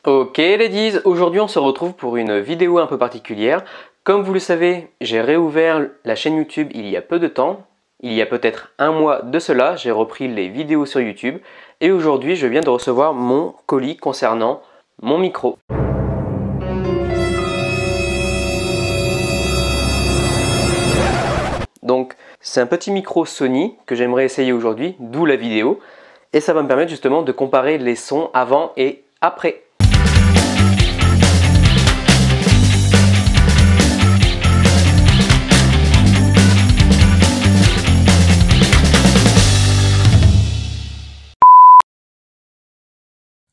Ok ladies, aujourd'hui on se retrouve pour une vidéo un peu particulière. Comme vous le savez, j'ai réouvert la chaîne YouTube il y a peu de temps. Il y a peut-être un mois de cela, j'ai repris les vidéos sur YouTube. Et aujourd'hui, je viens de recevoir mon colis concernant mon micro. Donc, c'est un petit micro Sony que j'aimerais essayer aujourd'hui, d'où la vidéo. Et ça va me permettre justement de comparer les sons avant et après.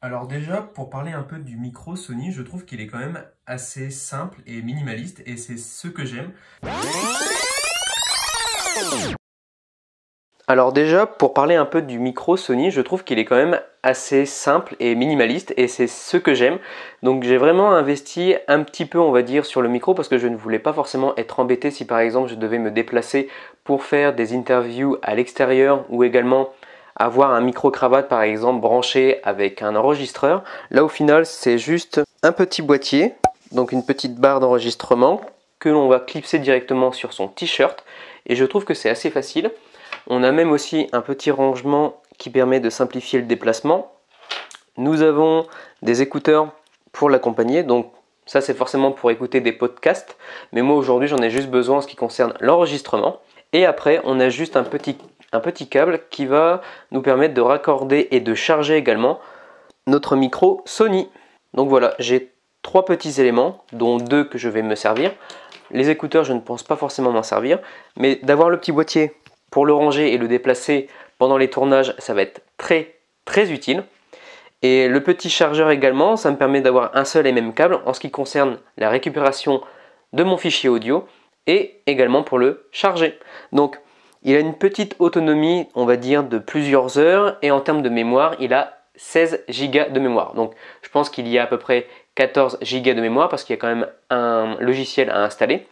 Alors déjà, pour parler un peu du micro Sony, je trouve qu'il est quand même assez simple et minimaliste et c'est ce que j'aime. Alors déjà, pour parler un peu du micro Sony, je trouve qu'il est quand même assez simple et minimaliste et c'est ce que j'aime. Donc j'ai vraiment investi un petit peu, on va dire, sur le micro parce que je ne voulais pas forcément être embêté si par exemple je devais me déplacer pour faire des interviews à l'extérieur ou également avoir un micro-cravate par exemple branché avec un enregistreur. Là au final c'est juste un petit boîtier, donc une petite barre d'enregistrement que l'on va clipser directement sur son t-shirt et je trouve que c'est assez facile. On a même aussi un petit rangement qui permet de simplifier le déplacement. Nous avons des écouteurs pour l'accompagner, donc ça c'est forcément pour écouter des podcasts, mais moi aujourd'hui j'en ai juste besoin en ce qui concerne l'enregistrement. Et après on a juste un petit câble qui va nous permettre de raccorder et de charger également notre micro Sony. Donc voilà, j'ai trois petits éléments, dont deux que je vais me servir. Les écouteurs, je ne pense pas forcément m'en servir, mais d'avoir le petit boîtier pour le ranger et le déplacer pendant les tournages, ça va être très utile. Et le petit chargeur également, ça me permet d'avoir un seul et même câble en ce qui concerne la récupération de mon fichier audio et également pour le charger. Donc il a une petite autonomie, on va dire, de plusieurs heures et en termes de mémoire, il a 16 Go de mémoire. Donc je pense qu'il y a à peu près 14 Go de mémoire parce qu'il y a quand même un logiciel à installer.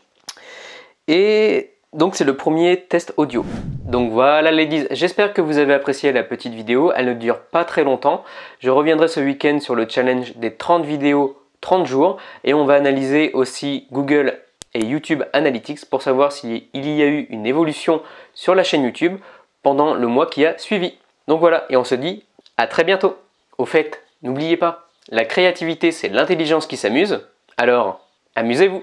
Et donc c'est le premier test audio. Donc voilà ladies, j'espère que vous avez apprécié la petite vidéo, elle ne dure pas très longtemps. Je reviendrai ce week-end sur le challenge des 30 vidéos 30 jours et on va analyser aussi Google et YouTube Analytics pour savoir s'il y a eu une évolution sur la chaîne YouTube pendant le mois qui a suivi. Donc voilà, et on se dit à très bientôt. Au fait, n'oubliez pas, la créativité c'est l'intelligence qui s'amuse, alors amusez-vous.